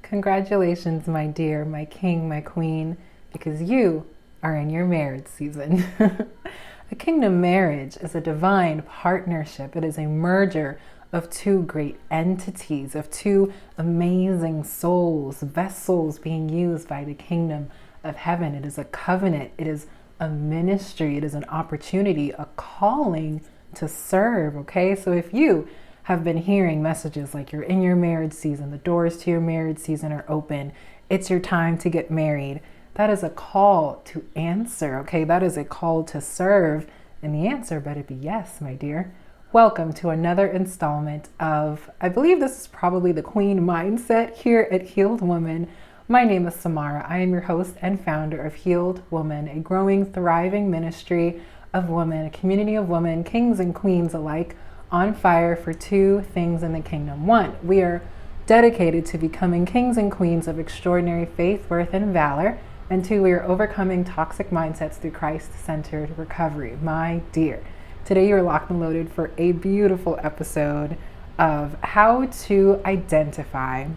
Congratulations, my dear, my king, my queen, because you are in your marriage season. A kingdom marriage is a divine partnership. It is a merger of two great entities, of two amazing souls, vessels being used by the kingdom of heaven. It is a covenant. It is a ministry. It is an opportunity, a calling to serve. Okay, so if you have been hearing messages like you're in your marriage season, the doors to your marriage season are open, it's your time to get married, that is a call to answer, okay? That is a call to serve, and the answer better be yes, my dear. Welcome to another installment of, I believe this is probably the Queen Mindset here at Healed Woman. My name is Samara. I am your host and founder of Healed Woman, a growing, thriving ministry of women, a community of women, kings and queens alike, on fire for two things in the kingdom. One, we are dedicated to becoming kings and queens of extraordinary faith, worth, and valor. And two, we are overcoming toxic mindsets through Christ-centered recovery. My dear, today you are locked and loaded for a beautiful episode of how to identify,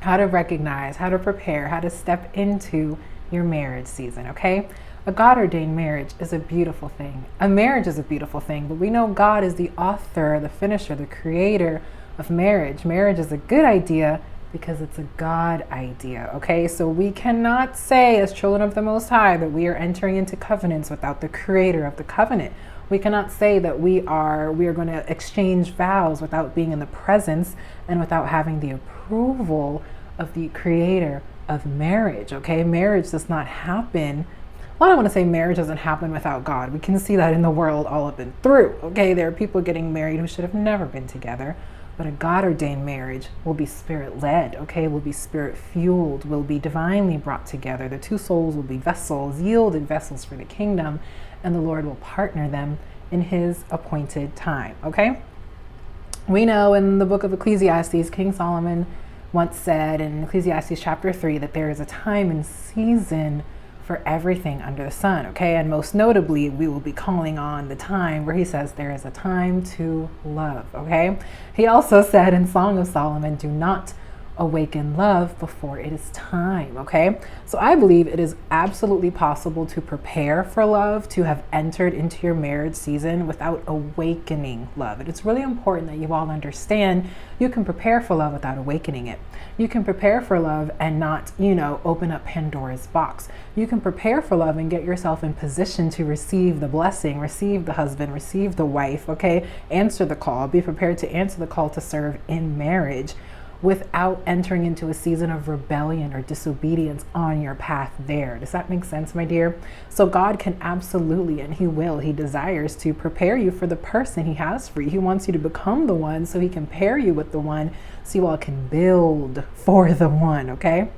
how to recognize, how to prepare, how to step into your marriage season, okay? A God-ordained marriage is a beautiful thing. A marriage is a beautiful thing, but we know God is the author, the finisher, the creator of marriage. Marriage is a good idea because it's a God idea, okay? So we cannot say as children of the Most High that we are entering into covenants without the creator of the covenant. We cannot say that we are going to exchange vows without being in the presence and without having the approval of the creator of marriage, okay? Marriage does not happen. Well, I don't want to say marriage doesn't happen without God. We can see that in the world all up and through, okay? There are people getting married who should have never been together, but a God-ordained marriage will be spirit-led, okay? Will be spirit-fueled, will be divinely brought together. The two souls will be vessels, yielded vessels for the kingdom, and the Lord will partner them in his appointed time, okay? We know in the book of Ecclesiastes, King Solomon once said in Ecclesiastes chapter 3 that there is a time and season for everything under the sun, okay? And most notably, we will be calling on the time where he says there is a time to love, okay? He also said in Song of Solomon, do not awaken love before it is time, okay? So I believe it is absolutely possible to prepare for love, to have entered into your marriage season without awakening love. And it's really important that you all understand you can prepare for love without awakening it. You can prepare for love and not, open up Pandora's box. You can prepare for love and get yourself in position to receive the blessing, receive the husband, receive the wife, okay? Answer the call. Be prepared to answer the call to serve in marriage without entering into a season of rebellion or disobedience on your path there. Does that make sense, my dear? So God can absolutely, and he will, he desires to prepare you for the person he has for you. He wants you to become the one so he can pair you with the one so you all can build for the one, okay?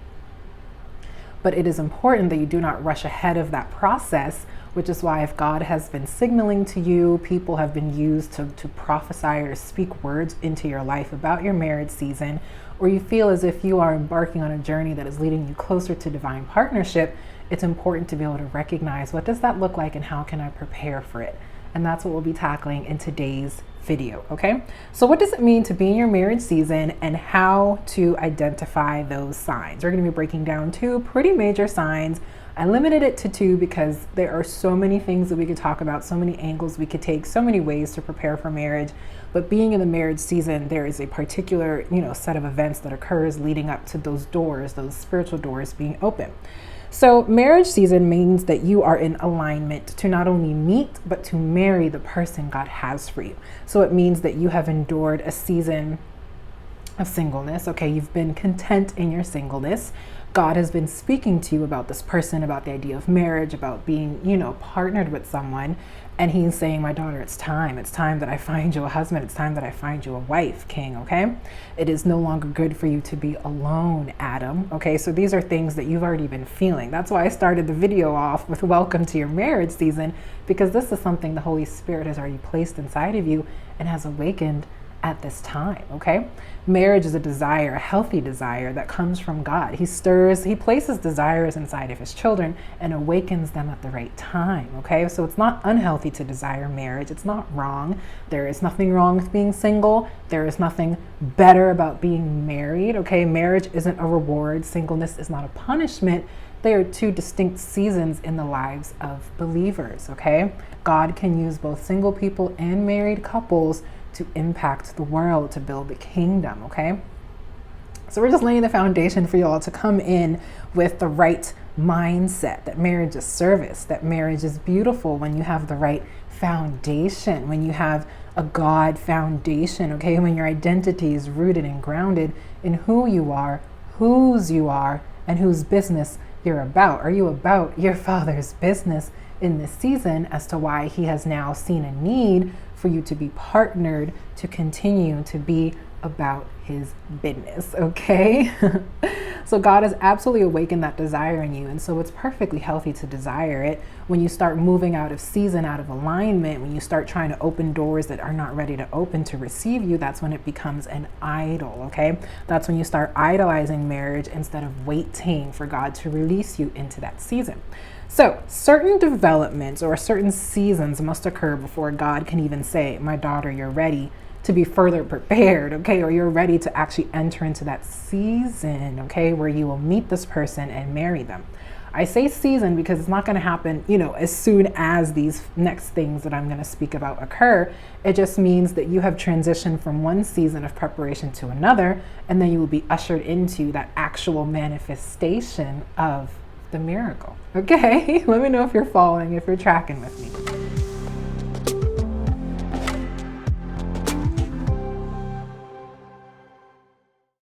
But it is important that you do not rush ahead of that process, which is why if God has been signaling to you, people have been used to prophesy or to speak words into your life about your marriage season, or you feel as if you are embarking on a journey that is leading you closer to divine partnership, it's important to be able to recognize what does that look like and how can I prepare for it? And that's what we'll be tackling in today's video, okay? So what does it mean to be in your marriage season and how to identify those signs? We're gonna be breaking down two pretty major signs. I limited it to two because there are so many things that we could talk about, so many angles we could take, so many ways to prepare for marriage. But being in the marriage season, there is a particular, set of events that occurs leading up to those doors, those spiritual doors being open. So marriage season means that you are in alignment to not only meet, but to marry the person God has for you. So it means that you have endured a season of singleness, okay? You've been content in your singleness. God has been speaking to you about this person, about the idea of marriage, about being, partnered with someone. And he's saying, my daughter, it's time. It's time that I find you a husband. It's time that I find you a wife, king, okay? It is no longer good for you to be alone, Adam, okay? So these are things that you've already been feeling. That's why I started the video off with welcome to your marriage season, because this is something the Holy Spirit has already placed inside of you and has awakened at this time, okay? Marriage is a desire, a healthy desire that comes from God. He places desires inside of his children and awakens them at the right time, okay? So it's not unhealthy to desire marriage. It's not wrong. There is nothing wrong with being single. There is nothing better about being married, okay? Marriage isn't a reward. Singleness is not a punishment. They are two distinct seasons in the lives of believers, okay? God can use both single people and married couples to impact the world, to build the kingdom, okay? So we're just laying the foundation for y'all to come in with the right mindset, that marriage is service, that marriage is beautiful when you have the right foundation, when you have a God foundation, okay? When your identity is rooted and grounded in who you are, whose you are, and whose business you're about. Are you about your Father's business in this season as to why he has now seen a need for you to be partnered to continue to be about his business, okay? So God has absolutely awakened that desire in you, and so it's perfectly healthy to desire it. When you start moving out of season, out of alignment, when you start trying to open doors that are not ready to open to receive you, that's when it becomes an idol, okay? That's when you start idolizing marriage instead of waiting for God to release you into that season. So certain developments or certain seasons must occur before God can even say, my daughter, you're ready to be further prepared, okay? Or you're ready to actually enter into that season, okay, where you will meet this person and marry them. I say season because it's not going to happen, as soon as these next things that I'm going to speak about occur. It just means that you have transitioned from one season of preparation to another, and then you will be ushered into that actual manifestation of the miracle, okay? Let me know if you're following, if you're tracking with me.